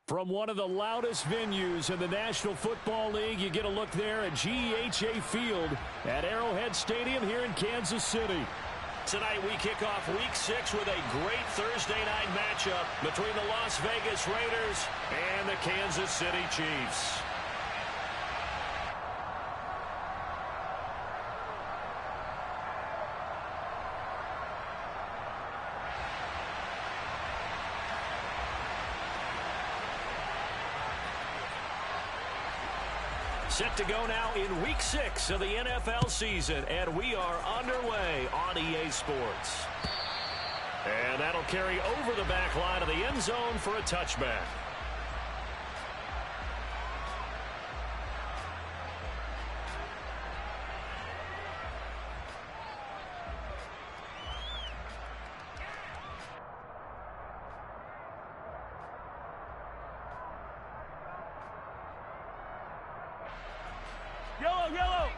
From one of the loudest venues in the National Football League, you get a look there at GEHA Field at Arrowhead Stadium here in Kansas City. Tonight we kick off Week 6 with a great Thursday night matchup between the Las Vegas Raiders and the Kansas City Chiefs. Set to go now in Week 6 of the NFL season, and we are underway on EA Sports. And that'll carry over the back line of the end zone for a touchback. Yellow!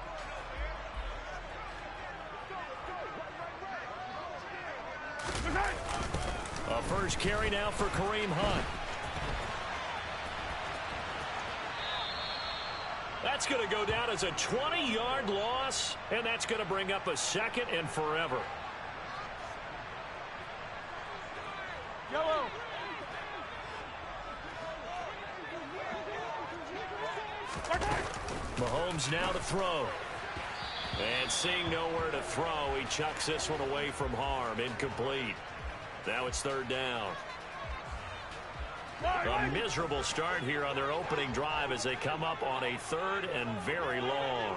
A first carry now for Kareem Hunt. That's going to go down as a 20-yard loss, and that's going to bring up a second and forever. Yellow! Mahomes now to throw. And seeing nowhere to throw, he chucks this one away from harm. Incomplete. Now it's third down. A miserable start here on their opening drive as they come up on a third and very long.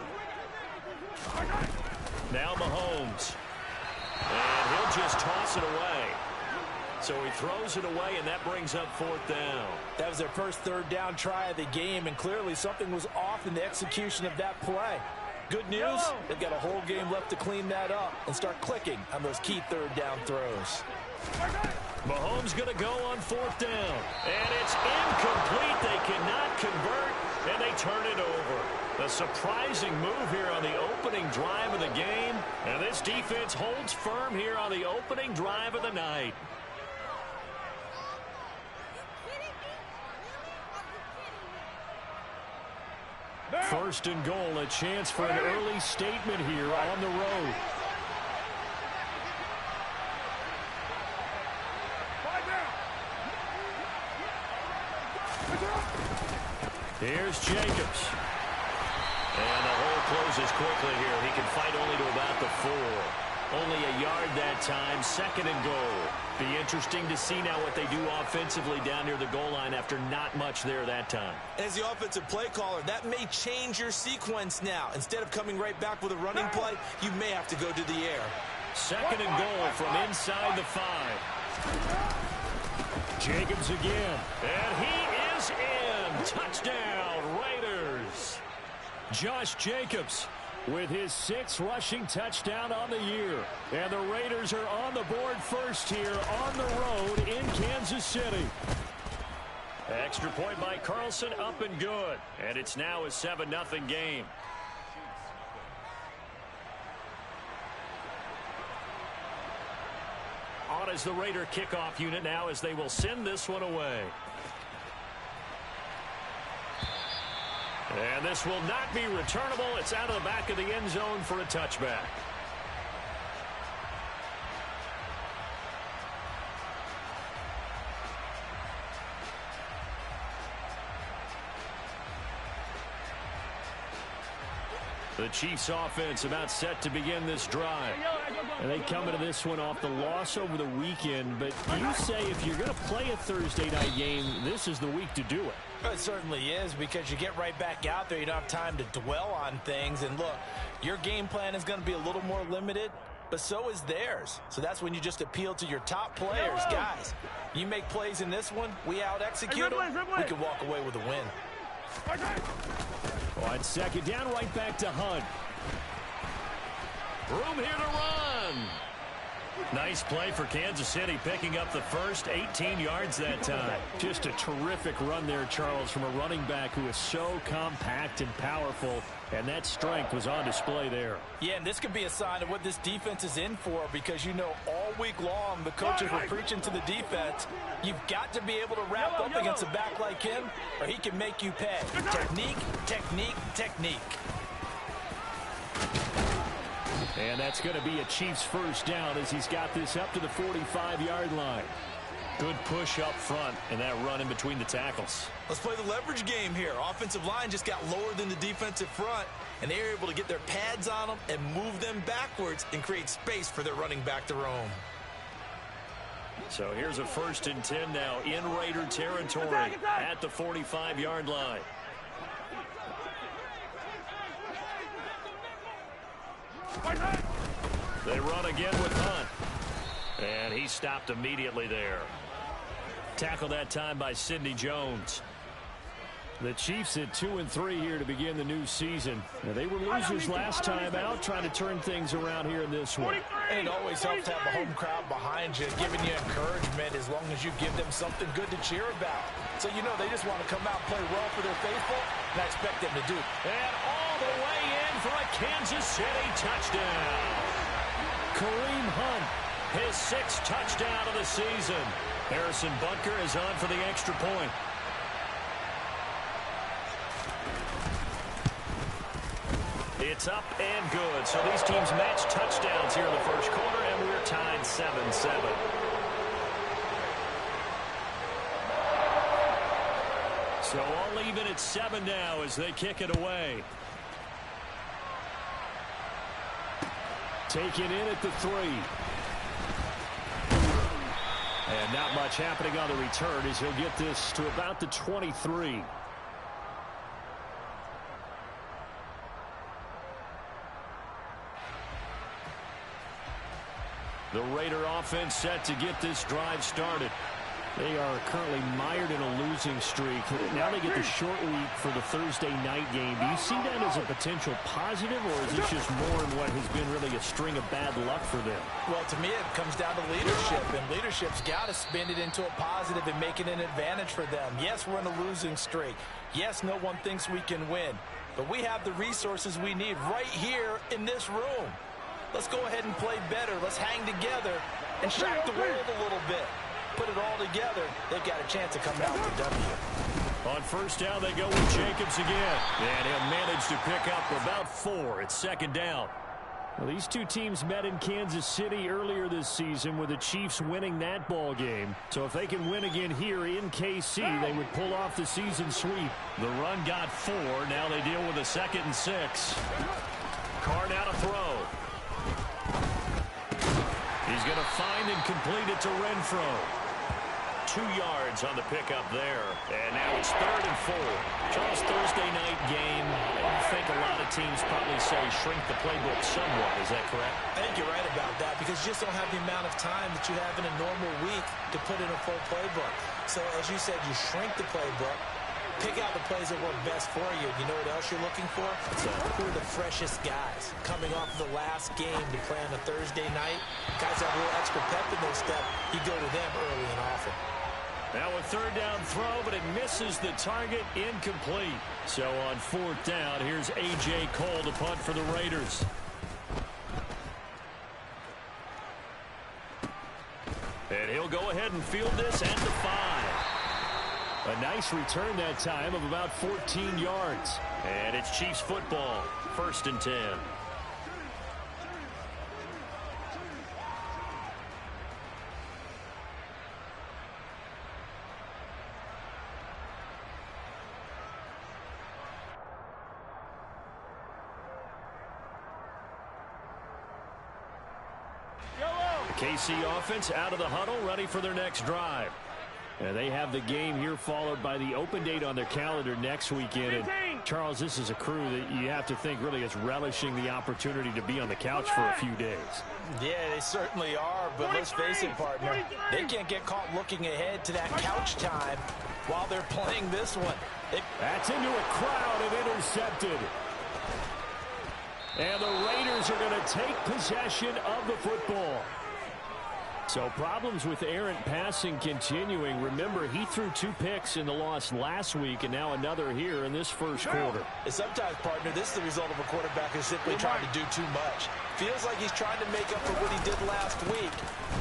Now Mahomes. And he'll just toss it away. So he throws it away, and that brings up fourth down. That was their first third down try of the game, and clearly something was off in the execution of that play. Good news, they've got a whole game left to clean that up and start clicking on those key third down throws. Mahomes going to go on fourth down. And it's incomplete. They cannot convert, and they turn it over. A surprising move here on the opening drive of the game. And this defense holds firm here on the opening drive of the night. First and goal, a chance for an early statement here on the road. Here's Jacobs. And the hole closes quickly here. He can fight only to about the 4. Only a yard that time, second and goal. Be interesting to see now what they do offensively down near the goal line after not much there that time. As the offensive play caller, that may change your sequence now. Instead of coming right back with a running play, you may have to go to the air. Second and goal from inside the 5. Jacobs again. And he is in. Touchdown, Raiders. Josh Jacobs with his 6th rushing touchdown on the year. And the Raiders are on the board first here on the road in Kansas City. Extra point by Carlson, up and good. And it's now a 7-0 game. On as the Raider kickoff unit now as they will send this one away. And this will not be returnable. It's out of the back of the end zone for a touchback. The Chiefs offense about set to begin this drive. And they come into this one off the loss over the weekend. But you say if you're going to play a Thursday night game, this is the week to do it. It certainly is, because you get right back out there. You don't have time to dwell on things. And look, your game plan is going to be a little more limited, but so is theirs. So that's when you just appeal to your top players. Guys, you make plays in this one, we out-execute them, we can walk away with a win. On second down, right back to Hunt. Room here to run. Nice play for Kansas City, picking up the first 18 yards that time. Just a terrific run there, Charles, from a running back who is so compact and powerful, and that strength was on display there. Yeah, and this could be a sign of what this defense is in for, because you know all week long the coaches were preaching to the defense, you've got to be able to wrap up against a back like him, or he can make you pay. Technique, technique, technique. And that's going to be a Chiefs first down as he's got this up to the 45-yard line. Good push up front and that run in between the tackles. Let's play the leverage game here. Offensive line just got lower than the defensive front, and they were able to get their pads on them and move them backwards and create space for their running back to roam. So here's a 1st and 10 now in Raider territory at the 45-yard line. They run again with Hunt. And he stopped immediately there. Tackled that time by Sidney Jones. The Chiefs at 2-3 here to begin the new season. Now, they were losers last time out, trying to turn things around here in this one. And it always helps to have a home crowd behind you, giving you encouragement as long as you give them something good to cheer about. So you know they just want to come out and play well for their faithful, and I expect them to do. And all the way in for a Kansas City touchdown. Kareem Hunt, his 6th touchdown of the season. Harrison Butker is on for the extra point. It's up and good. So these teams match touchdowns here in the first quarter, and we're tied 7-7. So all even at 7 now as they kick it away. Taken in at the 3. And not much happening on the return as he'll get this to about the 23. The Raider offense set to get this drive started. They are currently mired in a losing streak. Now they get the short week for the Thursday night game. Do you see that as a potential positive, or is this just more in what has been really a string of bad luck for them? Well, to me, it comes down to leadership, and leadership's got to spin it into a positive and make it an advantage for them. Yes, we're in a losing streak. Yes, no one thinks we can win, but we have the resources we need right here in this room. Let's go ahead and play better. Let's hang together and shock the world a little bit. Put it all together, they've got a chance to come out with a W. On first down, they go with Jacobs again. And he'll manage to pick up about 4 at 2nd down. Well, these two teams met in Kansas City earlier this season with the Chiefs winning that ball game. So if they can win again here in KC, they would pull off the season sweep. The run got 4. Now they deal with a 2nd and 6. Carr now to throw. He's going to find and complete it to Renfro. 2 yards on the pickup there. And now it's 3rd and 4. Charles, Thursday night game. I think a lot of teams probably say shrink the playbook somewhat. Is that correct? I think you're right about that, because you just don't have the amount of time that you have in a normal week to put in a full playbook. So as you said, you shrink the playbook. Pick out the plays that work best for you. You know what else you're looking for? Who are the freshest guys coming off the last game to play on a Thursday night? Guys have a little extra pep in their step. You go to them early and often. Now a 3rd down throw, but it misses the target, incomplete. So on 4th down, here's A.J. Cole to punt for the Raiders. And he'll go ahead and field this at the 5. A nice return that time of about 14 yards. And it's Chiefs football, 1st and 10. The KC offense out of the huddle, ready for their next drive. And they have the game here followed by the open date on their calendar next weekend. And Charles, this is a crew that you have to think really is relishing the opportunity to be on the couch for a few days. Yeah, they certainly are, but let's face it, partner, they can't get caught looking ahead to that couch time while they're playing this one. That's into a crowd and intercepted. And the Raiders are going to take possession of the football. So problems with errant passing continuing. Remember, he threw 2 picks in the loss last week, and now another here in this first quarter. And sometimes, partner, this is the result of a quarterback who's simply trying to do too much. Feels like he's trying to make up for what he did last week,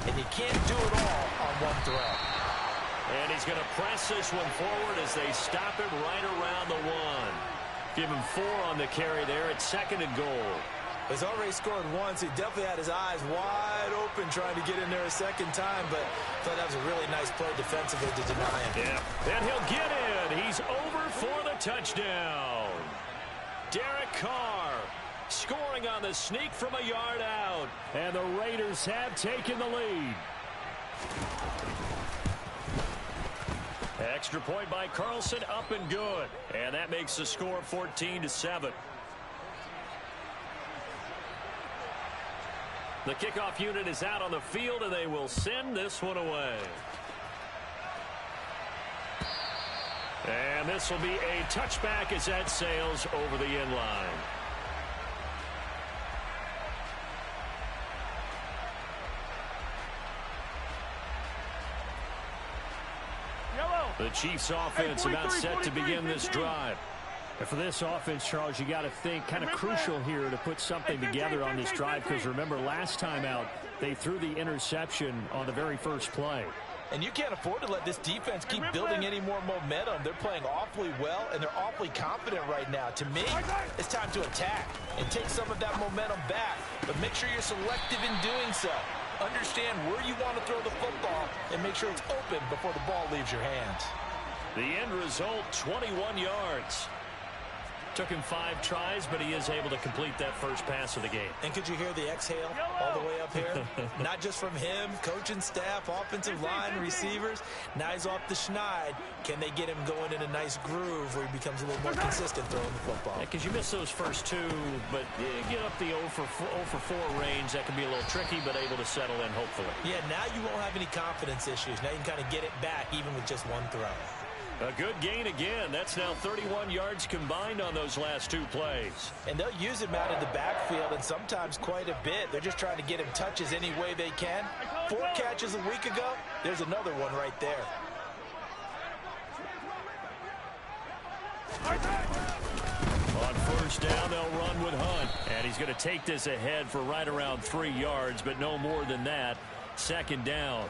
and he can't do it all on one throw. And he's going to press this one forward as they stop him right around the 1. Give him 4 on the carry there at 2nd and goal. He's already scored once. He definitely had his eyes wide open trying to get in there a second time, but I thought that was a really nice play defensively to deny him. Yeah, and he'll get in. He's over for the touchdown. Derek Carr scoring on the sneak from a yard out, and the Raiders have taken the lead. Extra point by Carlson, up and good, and that makes the score 14-7. The kickoff unit is out on the field, and they will send this one away. And this will be a touchback as that sails over the end line. The Chiefs offense about set to begin this drive. And for this offense, Charles, you got to think kind of crucial here to put something together on this drive, because remember last time out they threw the interception on the very first play. And you can't afford to let this defense keep building any more momentum. They're playing awfully well, and they're awfully confident right now. To me, it's time to attack and take some of that momentum back, but make sure you're selective in doing so. Understand where you want to throw the football and make sure it's open before the ball leaves your hands. The end result, 21 yards. Took him 5 tries, but he is able to complete that first pass of the game. And could you hear the exhale all the way up here? Not just from him, coaching staff, offensive line, receivers. Now he's off the schneid. Can they get him going in a nice groove where he becomes a little more consistent throwing the football? Because you miss those first 2, but get up the 0 for 4 range. That can be a little tricky, but able to settle in, hopefully. Yeah, now you won't have any confidence issues. Now you can kind of get it back, even with just 1 throw. A good gain again. That's now 31 yards combined on those last 2 plays. And they'll use him out in the backfield, and sometimes quite a bit. They're just trying to get him touches any way they can. 4 catches a week ago. There's another one right there. On first down, they'll run with Hunt. And he's going to take this ahead for right around 3 yards, but no more than that. 2nd down.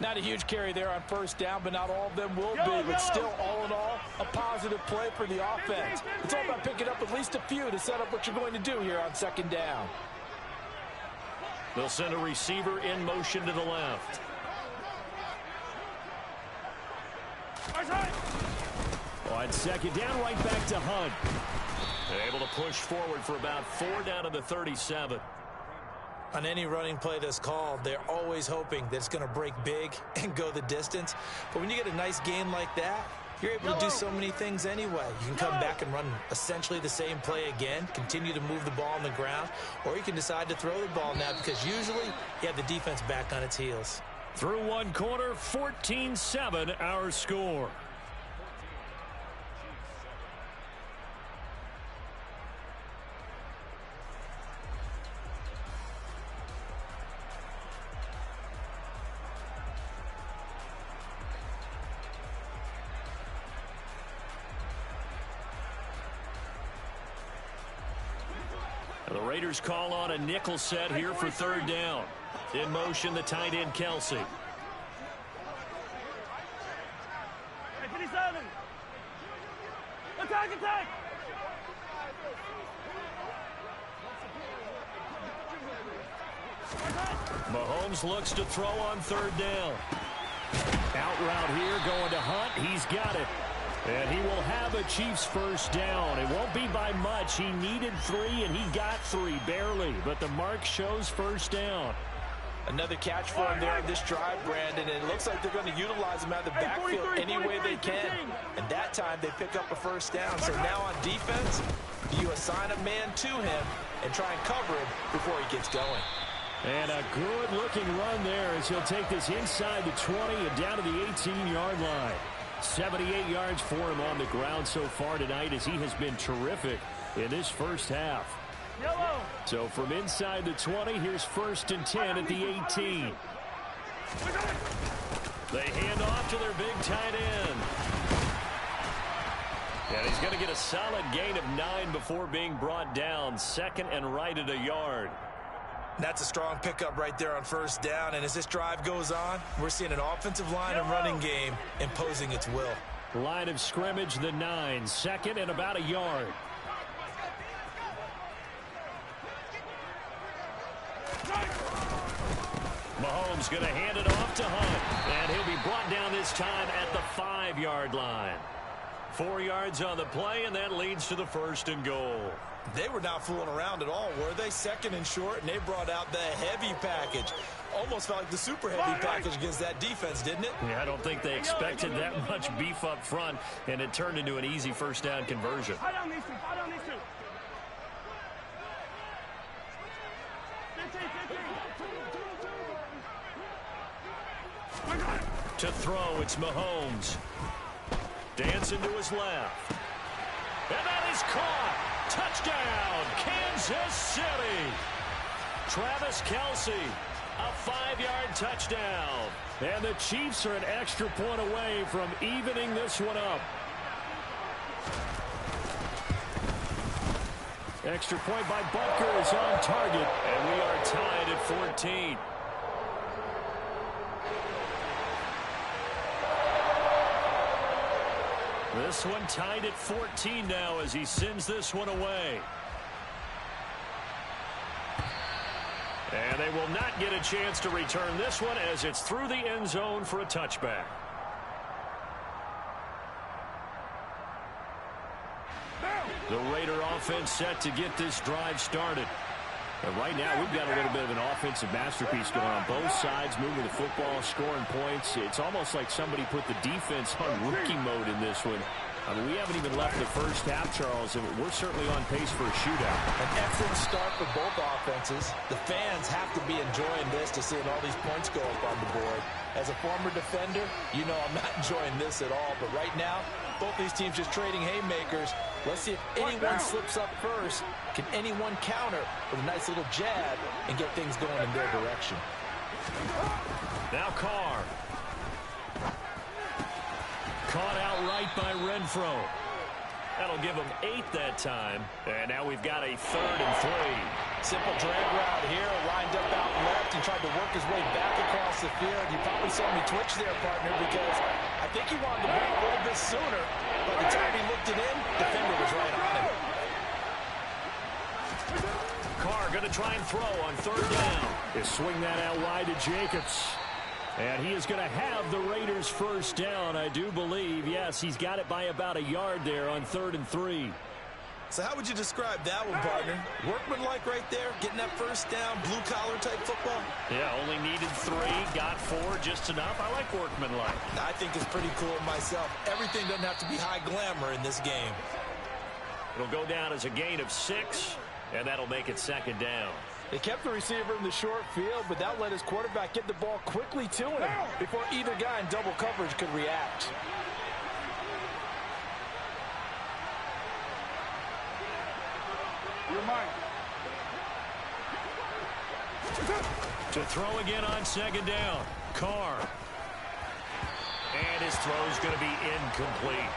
Not a huge carry there on first down, but not all of them will be. But still, all in all, a positive play for the offense. It's all about picking up at least a few to set up what you're going to do here on 2nd down. They'll send a receiver in motion to the left. On 2nd down, right back to Hunt. Able to push forward for about 4 down to the 37. On any running play that's called, they're always hoping that it's going to break big and go the distance. But when you get a nice game like that, you're able to do so many things anyway. You can come back and run essentially the same play again, continue to move the ball on the ground, or you can decide to throw the ball now because usually you have the defense back on its heels. Through 1 quarter, 14-7 our score. The Raiders call on a nickel set here for 3rd down. In motion, the tight end, Kelsey. Attack! Mahomes looks to throw on 3rd down. Out route here, going to Hunt. He's got it. And he will have a Chiefs first down. It won't be by much. He needed 3, and he got 3, barely. But the mark shows first down. Another catch for him there on this drive, Brandon. And it looks like they're going to utilize him out of the backfield any way they can. And that time, they pick up a first down. So now on defense, you assign a man to him and try and cover him before he gets going. And a good-looking run there as he'll take this inside the 20 and down to the 18-yard line. 78 yards for him on the ground so far tonight as he has been terrific in this first half. So from inside the 20, here's 1st and 10 at the 18. They hand off to their big tight end. And he's going to get a solid gain of 9 before being brought down. 2nd and right at a yard. That's a strong pickup right there on 1st down. And as this drive goes on, we're seeing an offensive line and running game imposing its will. Line of scrimmage, the 9. 2nd and about a yard. Mahomes going to hand it off to Hunt. And he'll be brought down this time at the 5-yard line. 4 yards on the play, and that leads to the 1st and goal. They were not fooling around at all, were they? 2nd and short, and they brought out the heavy package. Almost felt like the super heavy package against that defense, didn't it? Yeah, I don't think they expected that much beef up front, and it turned into an easy 1st down conversion. To throw, it's Mahomes. Dancing to his left. And that is caught. Touchdown, Kansas City. Travis Kelce, a 5-yard touchdown. And the Chiefs are an extra point away from evening this one up. Extra point by Butker is on target, and we are tied at 14. This one tied at 14 now as he sends this one away. And they will not get a chance to return this one as it's through the end zone for a touchback. The Raider offense set to get this drive started. And right now, we've got a little bit of an offensive masterpiece going on. Both sides moving the football, scoring points. It's almost like somebody put the defense on rookie mode in this one. I mean, we haven't even left the first half, Charles, and we're certainly on pace for a shootout. An excellent start for both offenses. The fans have to be enjoying this to seeing all these points go up on the board. As a former defender, you know I'm not enjoying this at all. But right now, both these teams just trading haymakers. Let's see if anyone slips up first. Can anyone counter with a nice little jab and get things going in their direction? Now Carr. Caught outright by Renfro. That'll give him 8 that time. And now we've got a 3rd and 3. Simple drag route here, lined up out left and tried to work his way back across the field. You probably saw me twitch there, partner, because I think he wanted the ball a little bit sooner. By the time he looked it in, defender was right on him. Carr going to try and throw on 3rd down. They swing that out wide to Jacobs. And he is going to have the Raiders' 1st down, I do believe. Yes, he's got it by about a yard there on 3rd and 3. So how would you describe that one, partner? Workmanlike right there, getting that 1st down, blue-collar type football? Yeah, only needed 3, got 4, just enough. I like workmanlike. I think it's pretty cool myself. Everything doesn't have to be high glamour in this game. It'll go down as a gain of 6, and that'll make it 2nd down. They kept the receiver in the short field, but that let his quarterback get the ball quickly to him before either guy in double coverage could react. You're mine. To throw again on 2nd down. Carr. And his throw's going to be incomplete.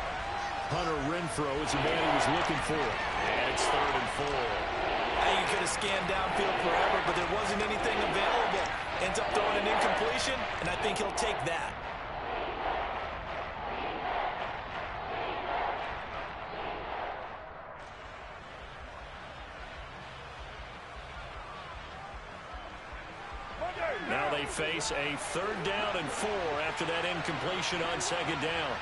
Hunter Renfro is the man he was looking for. And it's 3rd and 4. You could have scanned downfield forever, but there wasn't anything available. Ends up throwing an incompletion, and I think he'll take that. Now they face a 3rd down and 4 after that incompletion on 2nd down.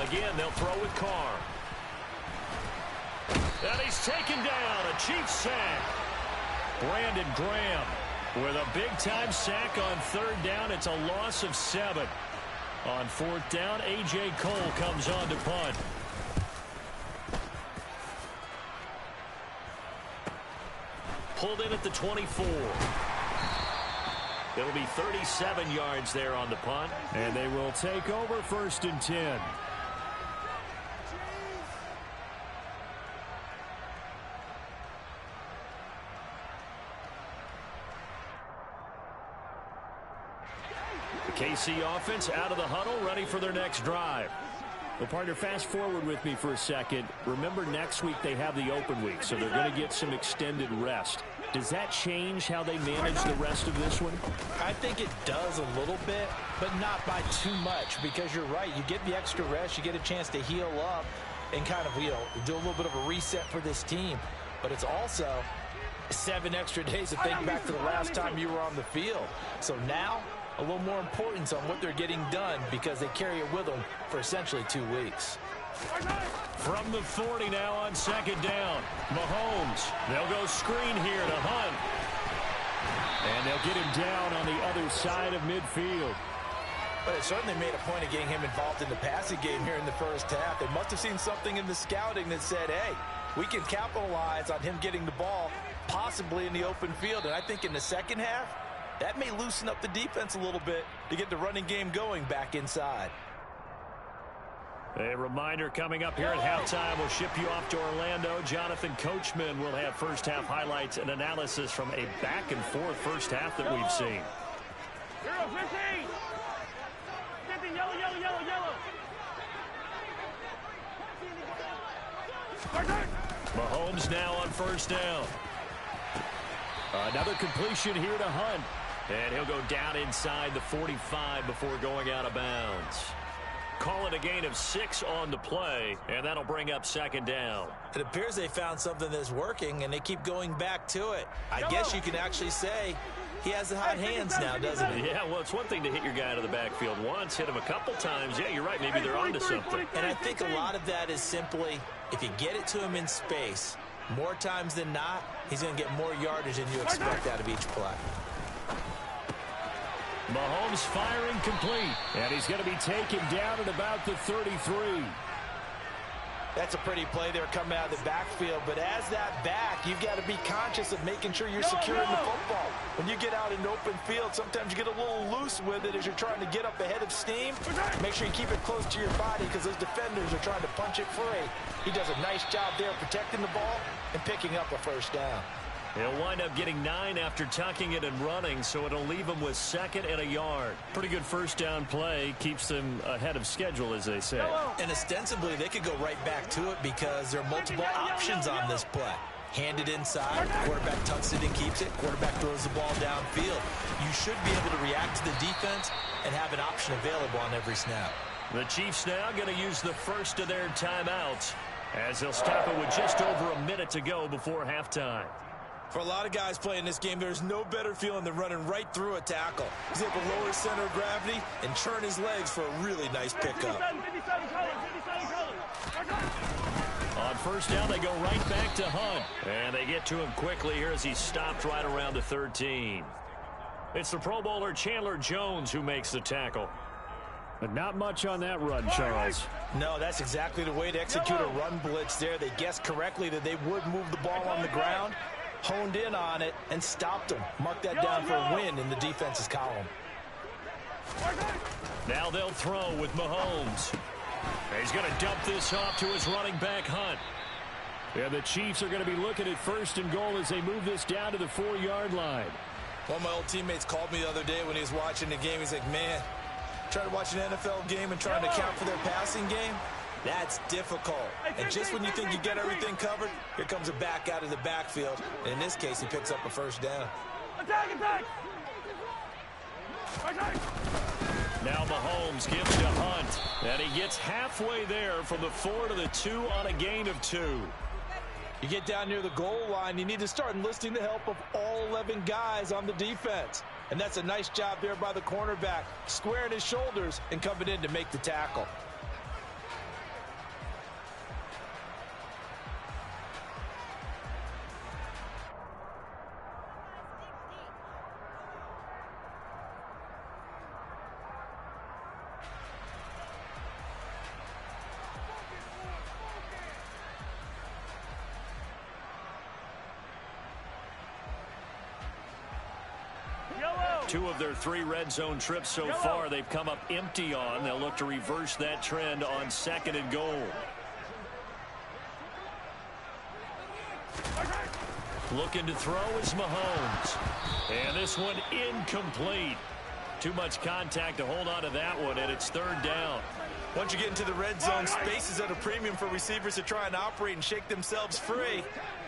Again, they'll throw with Carr. And he's taken down. A Chiefs sack. Brandon Graham with a big-time sack on 3rd down. It's a loss of 7. On 4th down, A.J. Cole comes on to punt. Pulled in at the 24. It'll be 37 yards there on the punt. And they will take over 1st and 10. The KC offense out of the huddle, ready for their next drive. Well, partner, fast forward with me for a second. Remember, next week they have the open week, so they're going to get some extended rest. Does that change how they manage the rest of this one? I think it does a little bit, but not by too much, because you're right. You get the extra rest, you get a chance to heal up and kind of, do a little bit of a reset for this team. But it's also 7 extra days to think back to the last time you were on the field. So now, a little more importance on what they're getting done because they carry it with them for essentially 2 weeks. From the 40 now on 2nd down. Mahomes. They'll go screen here to Hunt. And they'll get him down on the other side of midfield. But it certainly made a point of getting him involved in the passing game here in the first half. They must have seen something in the scouting that said, hey, we can capitalize on him getting the ball possibly in the open field. And I think in the second half, that may loosen up the defense a little bit to get the running game going back inside. A reminder coming up here at halftime. We'll ship you off to Orlando. Jonathan Coachman will have first half highlights and analysis from a back-and-forth first half that we've seen. 15! 15, yellow, yellow, yellow, yellow! Mahomes now on 1st down. Another completion here to Hunt. And he'll go down inside the 45 before going out of bounds. Call it a gain of 6 on the play, and that'll bring up 2nd down. It appears they found something that's working, and they keep going back to it. I guess you can actually say he has the hot hands now, doesn't he? Yeah, well, it's one thing to hit your guy out of the backfield once, hit him a couple times. Yeah, you're right. Maybe they're onto something. And I think a lot of that is simply if you get it to him in space, more times than not, he's going to get more yardage than you expect out of each play. Mahomes firing complete, and he's going to be taken down at about the 33. That's a pretty play there coming out of the backfield, but as that back, you've got to be conscious of making sure you're securing the football. When you get out in the open field, sometimes you get a little loose with it as you're trying to get up ahead of steam. Make sure you keep it close to your body because those defenders are trying to punch it free. He does a nice job there protecting the ball and picking up a first down. He'll wind up getting 9 after tucking it and running, so it'll leave him with 2nd and a yard. Pretty good first down play. Keeps them ahead of schedule, as they say. And ostensibly, they could go right back to it because there are multiple options on this play. Hand it inside, quarterback tucks it and keeps it, quarterback throws the ball downfield. You should be able to react to the defense and have an option available on every snap. The Chiefs now going to use the first of their timeouts as they'll stop it with just over a minute to go before halftime. For a lot of guys playing this game, there's no better feeling than running right through a tackle. He's able to lower his center of gravity and churn his legs for a really nice pickup. On first down, they go right back to Hunt. And they get to him quickly here as he stopped right around the 13. It's the Pro Bowler Chandler Jones who makes the tackle. But not much on that run, Charles. No, that's exactly the way to execute a run blitz there. They guessed correctly that they would move the ball on the ground, honed in on it, and stopped them. Mark that down for a win in the defense's column. Now they'll throw with Mahomes. He's going to dump this off to his running back, Hunt. And the Chiefs are going to be looking at 1st and goal as they move this down to the 4-yard line. One of my old teammates called me the other day when he was watching the game. He's like, man, trying to watch an NFL game and trying to account for their passing game, that's difficult. And just when you think you get everything covered, here comes a back out of the backfield. And in this case, he picks up a first down. Attack, attack! Now Mahomes gives to Hunt. And he gets halfway there from the 4 to the 2 on a gain of 2. You get down near the goal line, you need to start enlisting the help of all 11 guys on the defense. And that's a nice job there by the cornerback, squaring his shoulders and coming in to make the tackle. 2 of their 3 red zone trips so far they've come up empty on. They'll look to reverse that trend on 2nd and goal. Looking to throw is Mahomes. And this one incomplete. Too much contact to hold on to that one, and it's 3rd down. Once you get into the red zone, space is at a premium for receivers to try and operate and shake themselves free.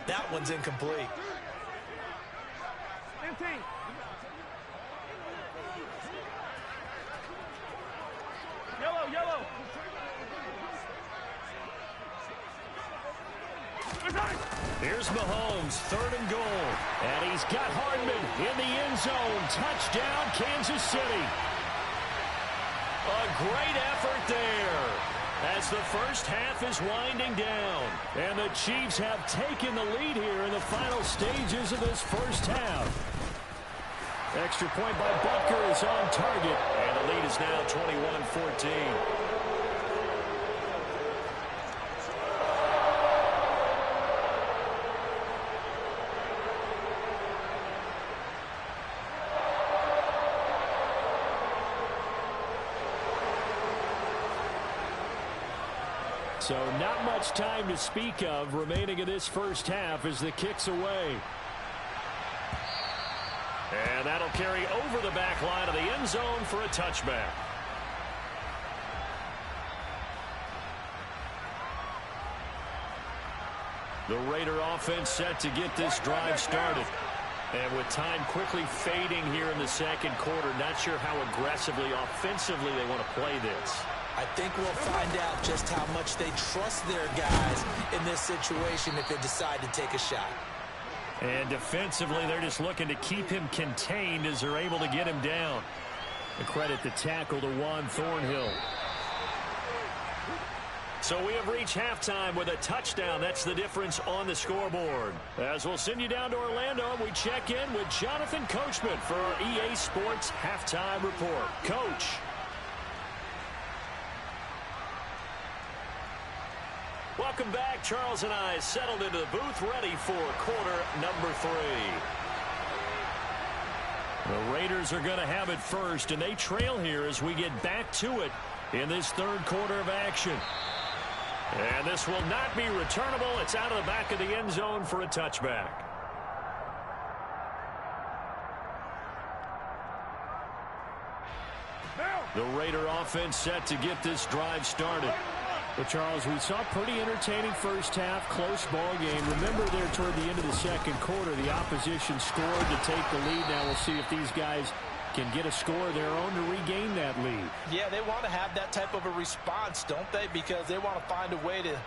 That one's incomplete. 15. Yellow. Here's Mahomes, 3rd and goal. And he's got Hardman in the end zone. Touchdown, Kansas City. A great effort there as the first half is winding down. And the Chiefs have taken the lead here in the final stages of this first half. Extra point by Butker is on target. And the lead is now 21-14. So not much time to speak of remaining in this first half as the kick's away. And that'll carry over the back line of the end zone for a touchback. The Raider offense set to get this drive started. And with time quickly fading here in the 2nd quarter, not sure how aggressively, offensively they want to play this. I think we'll find out just how much they trust their guys in this situation if they decide to take a shot. And defensively, they're just looking to keep him contained as they're able to get him down. The credit the tackle to Juan Thornhill. So we have reached halftime with a touchdown. That's the difference on the scoreboard. As we'll send you down to Orlando, we check in with Jonathan Coachman for our EA Sports Halftime Report. Coach. Welcome back. Charles and I settled into the booth ready for quarter number 3. The Raiders are going to have it first, and they trail here as we get back to it in this 3rd quarter of action. And this will not be returnable. It's out of the back of the end zone for a touchback. The Raider offense set to get this drive started. Well, Charles, we saw a pretty entertaining first half, close ball game. Remember there toward the end of the 2nd quarter, the opposition scored to take the lead. Now we'll see if these guys can get a score of their own to regain that lead. Yeah, they want to have that type of a response, don't they? Because they want to find a way to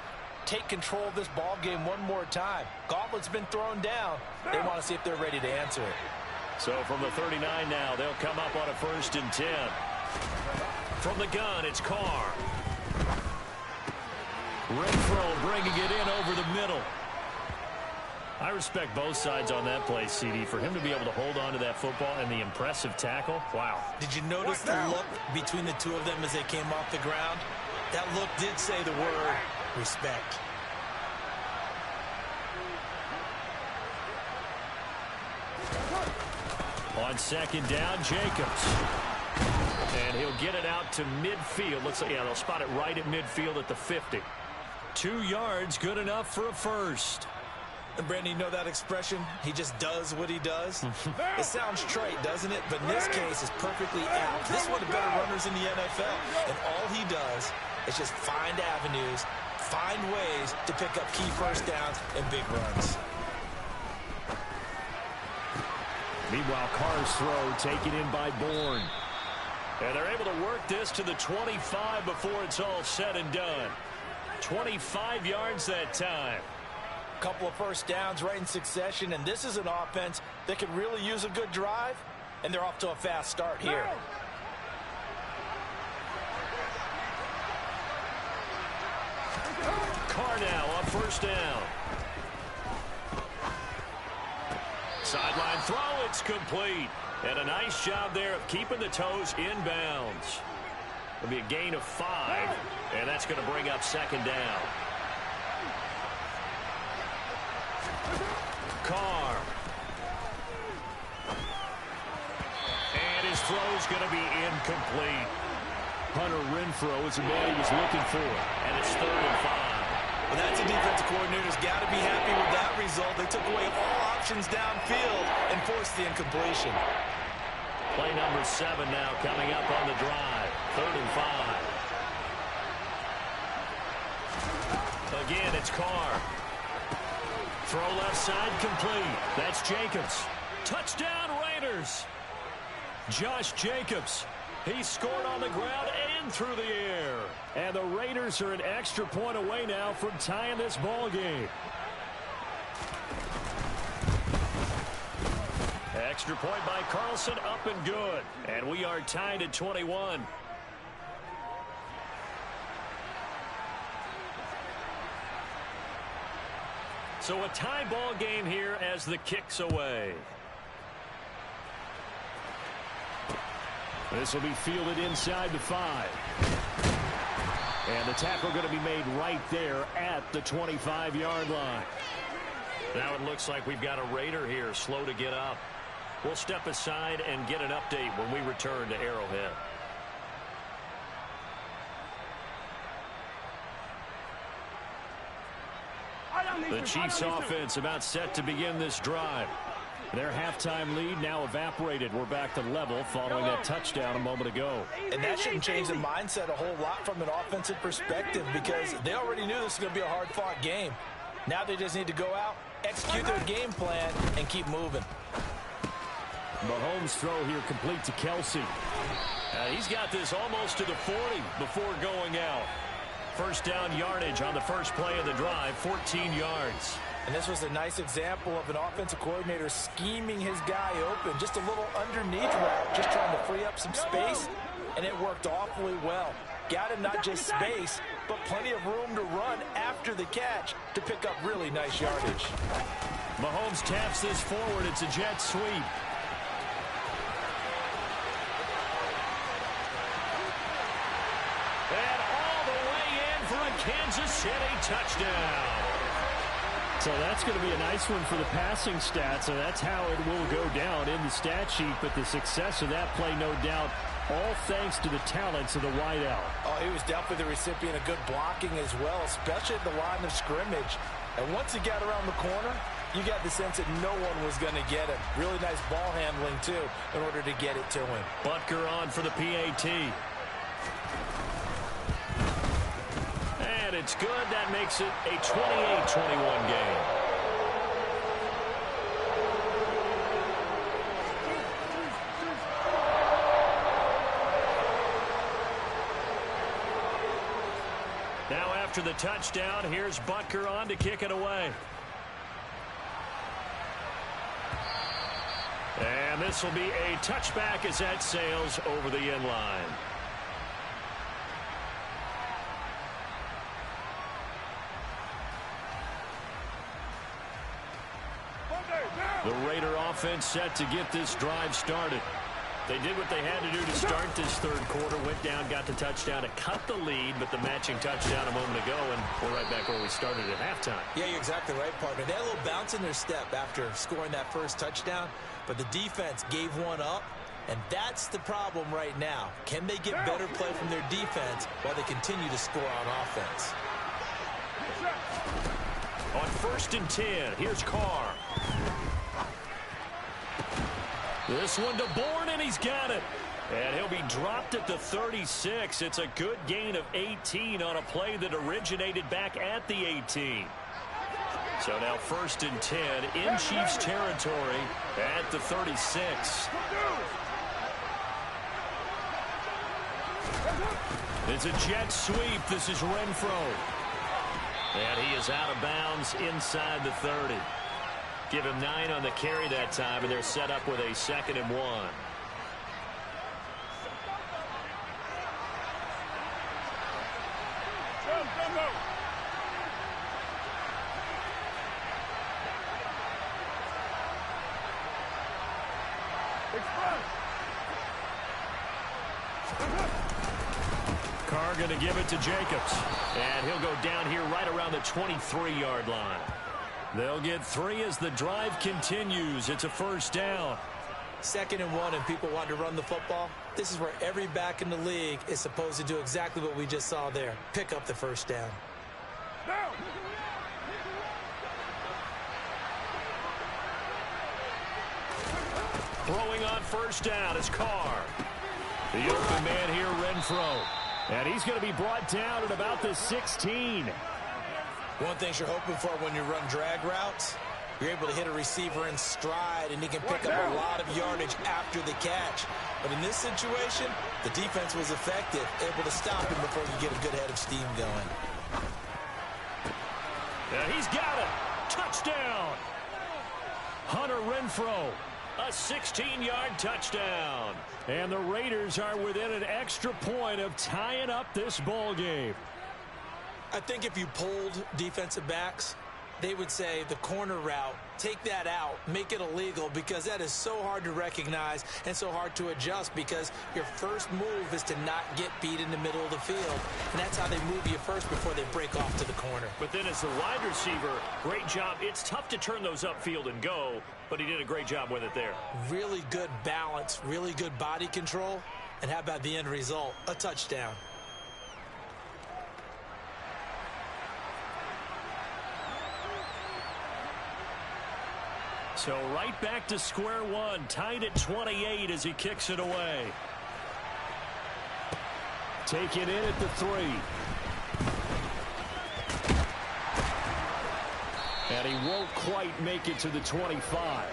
take control of this ball game one more time. Gauntlet's been thrown down. They want to see if they're ready to answer it. So from the 39 now, they'll come up on a 1st and 10. From the gun, it's Carr. Renfro bringing it in over the middle. I respect both sides on that play, CD. For him to be able to hold on to that football and the impressive tackle, wow. Did you notice the look between the 2 of them as they came off the ground? That look did say the word respect. On 2nd down, Jacobs. And he'll get it out to midfield. Looks like, yeah, they'll spot it right at midfield at the 50. 2 yards, good enough for a first. And Brandon, you know that expression? He just does what he does. It sounds trite, doesn't it? But in this case, it's perfectly apt. This is one of the better runners in the NFL. And all he does is just find avenues, find ways to pick up key first downs and big runs. Meanwhile, Carr's throw taken in by Bourne. And they're able to work this to the 25 before it's all said and done. 25 yards that time. Couple of first downs right in succession, and this is an offense that could really use a good drive, and they're off to a fast start here. Carr now on 1st down. Sideline throw, it's complete. And a nice job there of keeping the toes inbounds. It'll be a gain of 5, and that's going to bring up 2nd down. Carr. throw is going to be incomplete. Hunter Renfrow is the man he was looking for. And it's 3rd and 5. Well, that's a defensive coordinator's got to be happy with that result. They took away all options downfield and forced the incompletion. Play number 7 now coming up on the drive. 3rd and 5. Again, it's Carr. Throw left side complete. That's Jacobs. Touchdown Raiders. Josh Jacobs. He scored on the ground and through the air. And the Raiders are an extra point away now from tying this ball game. Extra point by Carlson, up and good. And we are tied at 21. So a tie ball game here as the kick's away. This will be fielded inside the 5. And the tackle going to be made right there at the 25-yard line. Now it looks like we've got a Raider here slow to get up. We'll step aside and get an update when we return to Arrowhead. The Chiefs offense about set to begin this drive. Their halftime lead now evaporated. We're back to level following that touchdown a moment ago. And that shouldn't change the mindset a whole lot from an offensive perspective because they already knew this was going to be a hard-fought game. Now they just need to go out, execute their game plan, and keep moving. Mahomes' throw here complete to Kelsey. He's got this almost to the 40 before going out. First down yardage on the first play of the drive, 14 yards. And this was a nice example of an offensive coordinator scheming his guy open. Just a little underneath route, just trying to free up some space, and it worked awfully well. Got him not just space, but plenty of room to run after the catch to pick up really nice yardage. Mahomes taps this forward. It's a jet sweep. And all the way in for a Kansas City touchdown. So that's going to be a nice one for the passing stats, and that's how it will go down in the stat sheet. But the success of that play, no doubt, all thanks to the talents of the wideout. Oh, he was definitely the recipient of good blocking as well, especially at the line of scrimmage. And once he got around the corner, you got the sense that no one was going to get him. Really nice ball handling, too, in order to get it to him. Butker on for the PAT. And it's good. That makes it a 28-21 game. Now after the touchdown, here's Butker on to kick it away. And this will be a touchback as that sails over the end line. The Raider offense set to get this drive started. They did what they had to do to start this third quarter. Went down, got the touchdown to cut the lead, but the matching touchdown a moment ago, and we're right back where we started at halftime. Yeah, you're exactly right, partner. They had a little bounce in their step after scoring that first touchdown, but the defense gave one up, and that's the problem right now. Can they get better play from their defense while they continue to score on offense? On 1st and 10, here's Carr. This one to Bourne, and he's got it. And he'll be dropped at the 36. It's a good gain of 18 on a play that originated back at the 18. So now 1st and 10 in Chiefs territory at the 36. It's a jet sweep. This is Renfrow. And he is out of bounds inside the 30. Give him 9 on the carry that time, and they're set up with a 2nd and 1. Carr going to give it to Jacobs. And he'll go down here right around the 23-yard line. They'll get 3 as the drive continues. It's a 1st down. 2nd and 1 and people want to run the football, this is where every back in the league is supposed to do exactly what we just saw there. Pick up the first down. Throwing on first down is Carr. The open man here, Renfro. And he's going to be brought down at about the 16. One thing you're hoping for when you run drag routes, you're able to hit a receiver in stride, and he can pick up a lot of yardage after the catch. But in this situation, the defense was effective, able to stop him before you get a good head of steam going. And he's got it. Touchdown. Hunter Renfro. A 16-yard touchdown. And the Raiders are within an extra point of tying up this ball game. I think if you polled defensive backs, they would say the corner route, take that out, make it illegal, because that is so hard to recognize and so hard to adjust, because your first move is to not get beat in the middle of the field. And that's how they move you first before they break off to the corner. But then as the wide receiver, great job. It's tough to turn those upfield and go, but he did a great job with it there. Really good balance, really good body control. And how about the end result? A touchdown. So right back to square one, tied at 28 as he kicks it away. Take it in at the 3. And he won't quite make it to the 25.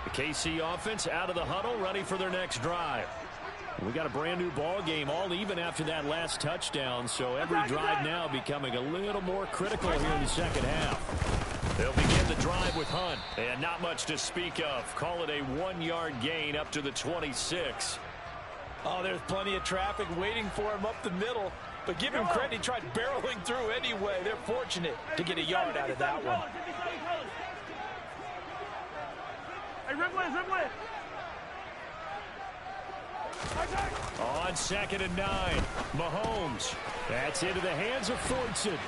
The KC offense out of the huddle, ready for their next drive. We got a brand new ball game, all even after that last touchdown, so every drive now becoming a little more critical here in the second half. They'll begin the drive with Hunt, and not much to speak of. Call it a 1-yard gain up to the 26. Oh, there's plenty of traffic waiting for him up the middle, but give him credit, he tried barreling through anyway. They're fortunate to get a yard out of that one. Hey, Ripley. On 2nd and 9, Mahomes. That's into the hands of Fortson.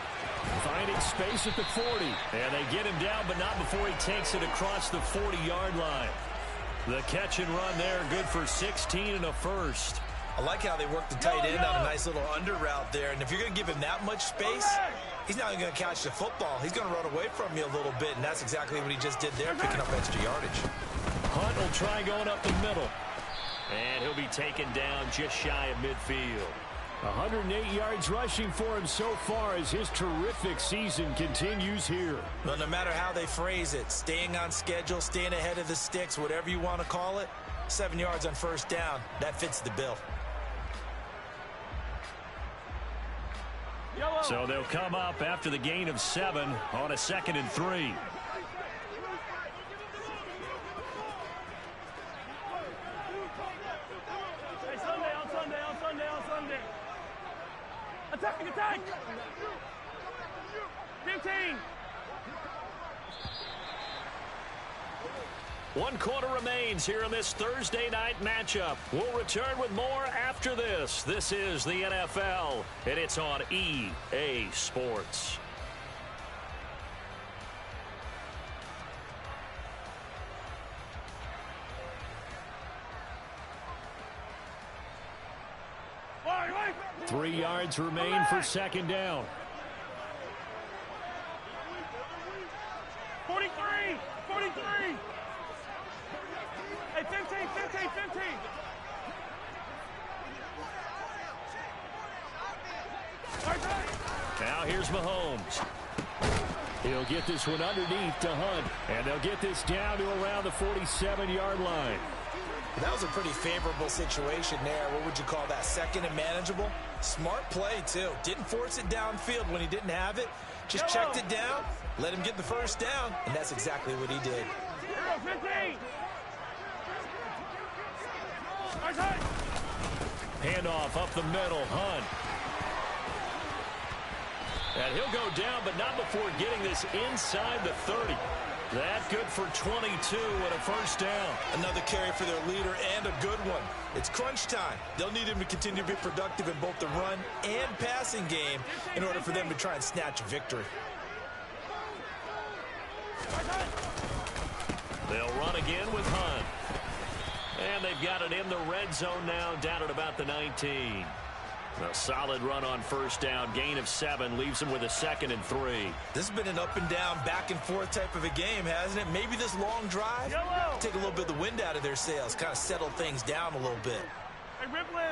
Finding space at the 40. And they get him down, but not before he takes it across the 40-yard line. The catch and run there, good for 16 and a first. I like how they work the tight end on a nice little under route there. And if you're going to give him that much space, he's not going to catch the football. He's going to run away from you a little bit, and that's exactly what he just did there, picking up extra yardage. Hunt will try going up the middle. And he'll be taken down just shy of midfield. 108 yards rushing for him so far as his terrific season continues here. Well, no matter how they phrase it, staying on schedule, staying ahead of the sticks, whatever you want to call it, 7 yards on first down, that fits the bill. So they'll come up after the gain of 7 on a 2nd and 3. Attack! 15! 1 quarter remains here in this Thursday night matchup. We'll return with more after this. This is the NFL, and it's on EA Sports. Wait. 3 yards remain for 2nd down. 43! Hey, 15! Now here's Mahomes. He'll get this one underneath to Hunt, and they'll get this down to around the 47-yard line. That was a pretty favorable situation there. What would you call that? 2nd and manageable? Smart play, too. Didn't force it downfield when he didn't have it. Just checked it down, let him get the first down, and that's exactly what he did. 15! Handoff up the middle, Hunt. And he'll go down, but not before getting this inside the 30. That good for 22 and a first down. Another carry for their leader and a good one. It's crunch time. They'll need him to continue to be productive in both the run and passing game in order for them to try and snatch a victory. They'll run again with Hunt. And they've got it in the red zone now, down at about the 19. A solid run on first down, gain of 7, leaves them with a 2nd and 3. This has been an up and down, back and forth type of a game, hasn't it? Maybe this long drive, take a little bit of the wind out of their sails, kind of settle things down a little bit. Hey, Ripley.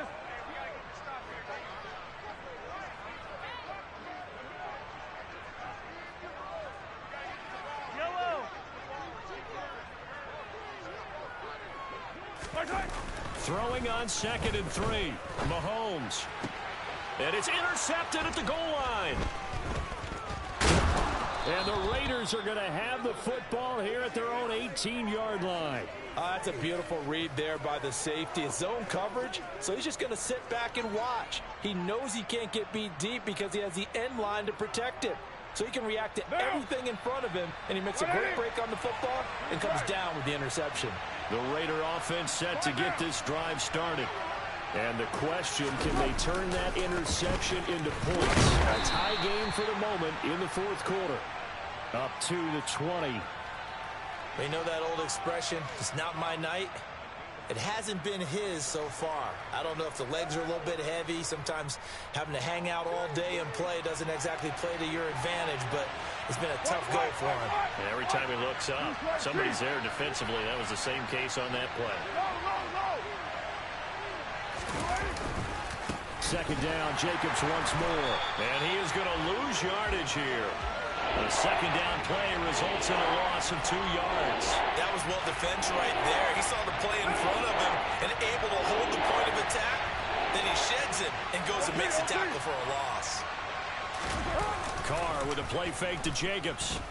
Throwing on 2nd and 3. Mahomes. And it's intercepted at the goal line. And the Raiders are going to have the football here at their own 18-yard line. That's a beautiful read there by the safety. It's zone coverage, so he's just going to sit back and watch. He knows he can't get beat deep because he has the end line to protect him. So he can react to everything in front of him, and he makes a great break on the football and comes down with the interception. The Raider offense set to get this drive started. And the question, can they turn that interception into points? A tie game for the moment in the 4th quarter. Up to the 20. We know that old expression, it's not my night. It hasn't been his so far. I don't know if the legs are a little bit heavy. Sometimes having to hang out all day and play doesn't exactly play to your advantage, but it's been a tough go for him. And every time he looks up, somebody's there defensively. That was the same case on that play. 2nd down, Jacobs once more. And he is going to lose yardage here. The 2nd down play results in a loss of 2 yards. That was well defense right there. He saw the play in front of him and able to hold the point of attack. Then he sheds it and goes and makes a tackle for a loss. Carr with a play fake to Jacobs.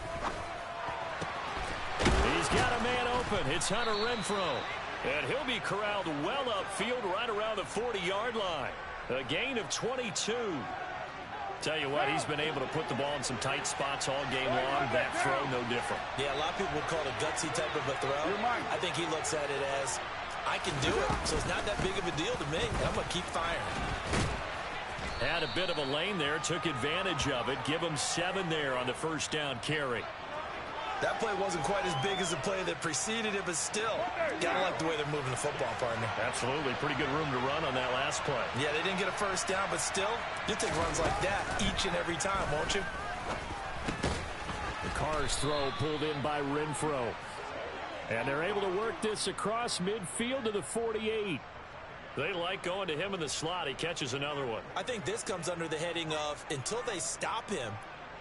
He's got a man open. It's Hunter Renfrow. And he'll be corralled well upfield right around the 40-yard line. A gain of 22. Tell you what, he's been able to put the ball in some tight spots all game long. That throw, no different. Yeah, a lot of people would call it a gutsy type of a throw. I think he looks at it as, I can do it, so it's not that big of a deal to me. I'm going to keep firing. Had a bit of a lane there, took advantage of it. Give him 7 there on the first down carry. That play wasn't quite as big as the play that preceded it, but still, gotta like the way they're moving the football, partner. Absolutely. Pretty good room to run on that last play. Yeah, they didn't get a first down, but still, you'll take runs like that each and every time, won't you? The Carr's throw pulled in by Renfrow. And they're able to work this across midfield to the 48. They like going to him in the slot. He catches another one. I think this comes under the heading of, until they stop him,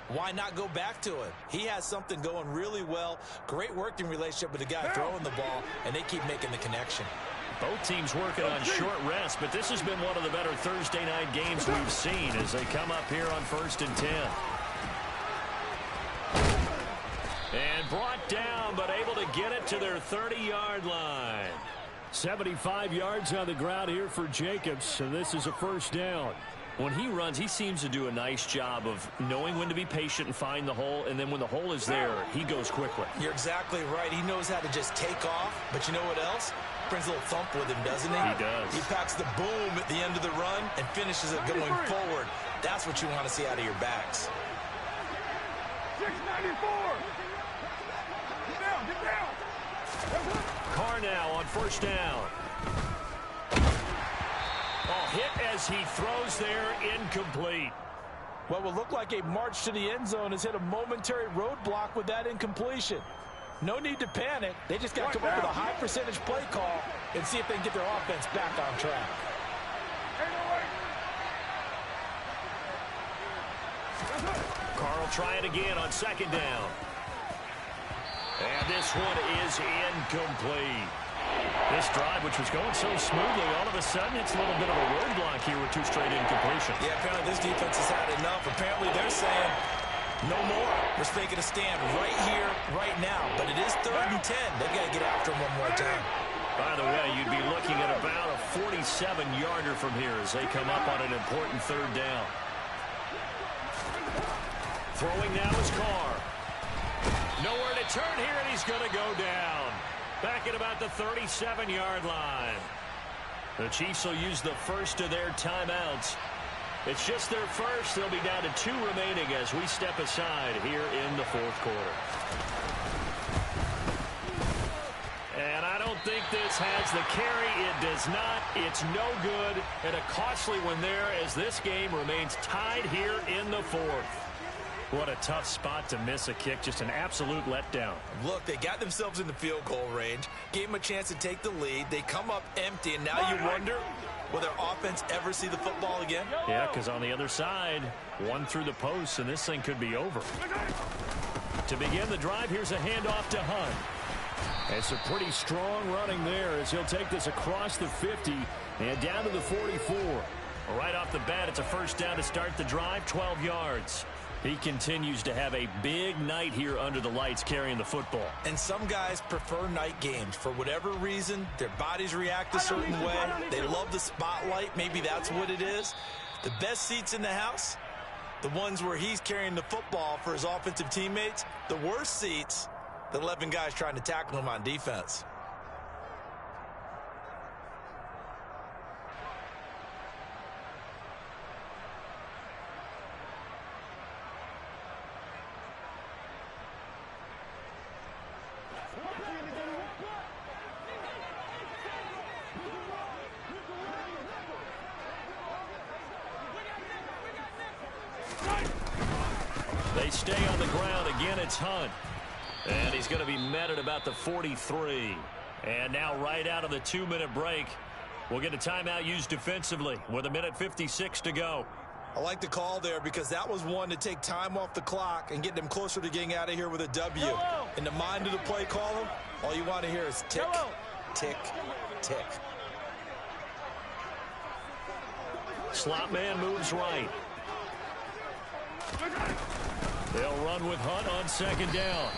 why not go back to it? He has something going really well. Great working relationship with the guy throwing the ball, and they keep making the connection. Both teams working on short rest, but this has been one of the better Thursday night games we've seen as they come up here on 1st and 10. And brought down, but able to get it to their 30-yard line. 75 yards on the ground here for Jacobs, and this is a first down. When he runs, he seems to do a nice job of knowing when to be patient and find the hole, and then when the hole is there, he goes quickly. You're exactly right. He knows how to just take off, but you know what else? Brings a little thump with him, doesn't he? He does. He packs the boom at the end of the run and finishes it going forward. That's what you want to see out of your backs. 694. Get down. Carr now on first down. Hit as he throws there, incomplete. What will look like a march to the end zone has hit a momentary roadblock with that incompletion. No need to panic. They just got to come up with a high percentage play call and see if they can get their offense back on track. Carr will try it again on 2nd down. And this one is incomplete. This drive, which was going so smoothly, all of a sudden it's a little bit of a roadblock here with 2 straight incompletions. Yeah, apparently this defense has had enough. Apparently they're saying, no more. We're making a stand right here, right now. But it is 3rd and 10. They've got to get after him one more time. By the way, you'd be looking at about a 47-yarder from here as they come up on an important 3rd down. Throwing now is Carr. Nowhere to return here, and he's going to go down. Back at about the 37-yard line. The Chiefs will use the first of their timeouts. It's just their first. They'll be down to 2 remaining as we step aside here in the fourth quarter. And I don't think this has the carry. It does not. It's no good. And a costly one there as this game remains tied here in the fourth. What a tough spot to miss a kick. Just an absolute letdown. Look, they got themselves in the field goal range, gave them a chance to take the lead. They come up empty, and now you wonder, will their offense ever see the football again? Yeah, because on the other side, one through the post, and this thing could be over. To begin the drive, here's a handoff to Hunt. It's a pretty strong running there as he'll take this across the 50 and down to the 44. Right off the bat, it's a first down to start the drive, 12 yards. He continues to have a big night here under the lights carrying the football. And some guys prefer night games. For whatever reason, their bodies react a certain way. They love the spotlight. Maybe that's what it is. The best seats in the house, the ones where he's carrying the football for his offensive teammates. The worst seats, the 11 guys trying to tackle him on defense. They stay on the ground. Again, it's Hunt. And he's going to be met at about the 43. And now right out of the 2-minute break, we'll get a timeout used defensively with 1:56 to go. I like the call there because that was one to take time off the clock and get them closer to getting out of here with a W. In the mind of the play caller, all you want to hear is tick, tick, tick. Slot man moves right. They'll run with Hunt on second down.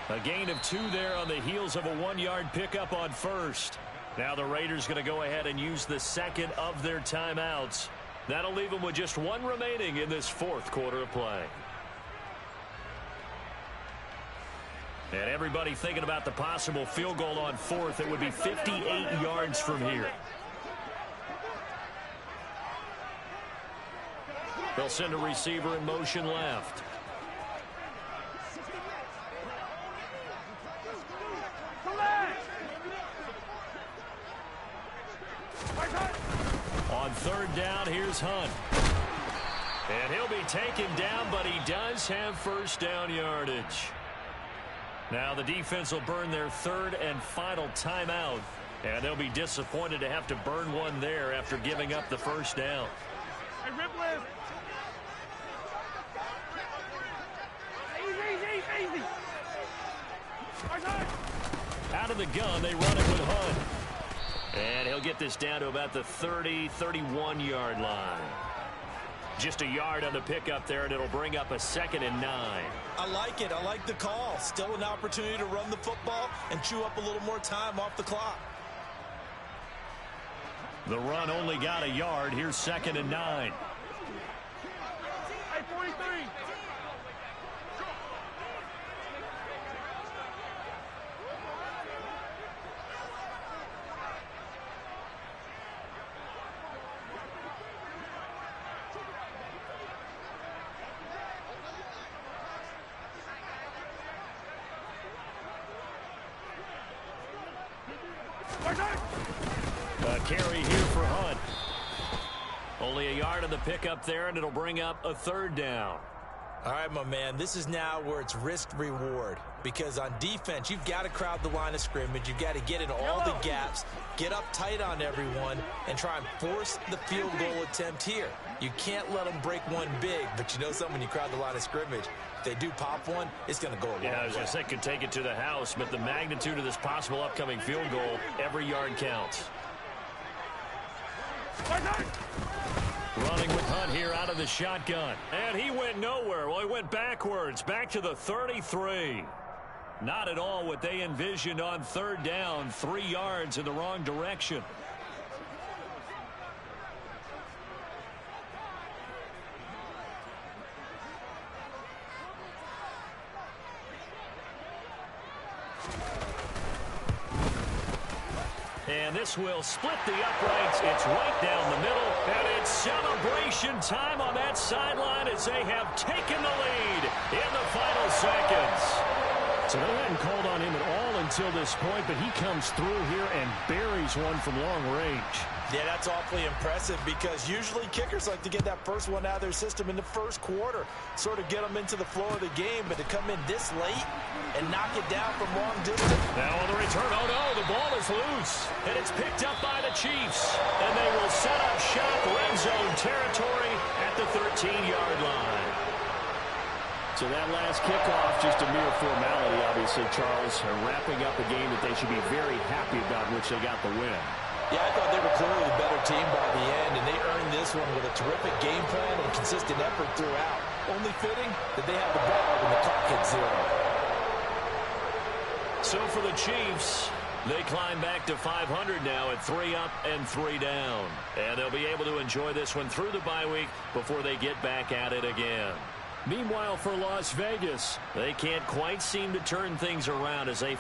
A gain of 2 there on the heels of a 1-yard pickup on first. Now the Raiders going to go ahead and use the second of their timeouts. That'll leave them with just 1 remaining in this fourth quarter of play. And everybody thinking about the possible field goal on fourth. It would be 58 yards from here. They'll send a receiver in motion left. On third down, here's Hunt. And he'll be taken down, but he does have first down yardage. Now the defense will burn their third and final timeout. And they'll be disappointed to have to burn one there after giving up the first down. Hey, Ripley. Easy. Out of the gun, they run it with Hunt. And he'll get this down to about the 30, 31-yard line. Just a yard on the pickup there, and it'll bring up a 2nd and 9. I like it. I like the call. Still an opportunity to run the football and chew up a little more time off the clock. The run only got a yard. Here's 2nd and 9. Hey, 43. A carry here for Hunt. Only a yard on the pickup there, and it'll bring up a 3rd down. All right, my man, this is now where it's risk-reward. Because on defense, you've got to crowd the line of scrimmage. You've got to get in all the gaps, get up tight on everyone, and try and force the field goal attempt here. You can't let them break one big, but you know something, when you crowd the line of scrimmage, if they do pop one, it's going to go a long way. Yeah, I was going to say, could take it to the house, but the magnitude of this possible upcoming field goal, every yard counts. Running with Hunt here out of the shotgun. And he went nowhere. Well, he went backwards, back to the 33. Not at all what they envisioned on 3rd down. 3 yards in the wrong direction. And this will split the uprights. It's right down the middle. And it's celebration time on that sideline as they have taken the lead in the final seconds. So they hadn't called on him at all until this point, but he comes through here and buries one from long range. Yeah, that's awfully impressive because usually kickers like to get that first one out of their system in the first quarter, sort of get them into the flow of the game, but to come in this late and knock it down from long distance. Now on the return, oh no, the ball is loose, and it's picked up by the Chiefs, and they will set up shop red zone territory at the 13-yard line. So that last kickoff, just a mere formality, obviously, Charles, wrapping up a game that they should be very happy about, which they got the win. Yeah, I thought they were clearly the better team by the end, and they earned this one with a terrific game plan and consistent effort throughout. Only fitting that they have the ball when the clock hits 0. So for the Chiefs, they climb back to 500 now at 3 up and 3 down. And they'll be able to enjoy this one through the bye week before they get back at it again. Meanwhile, for Las Vegas, they can't quite seem to turn things around as they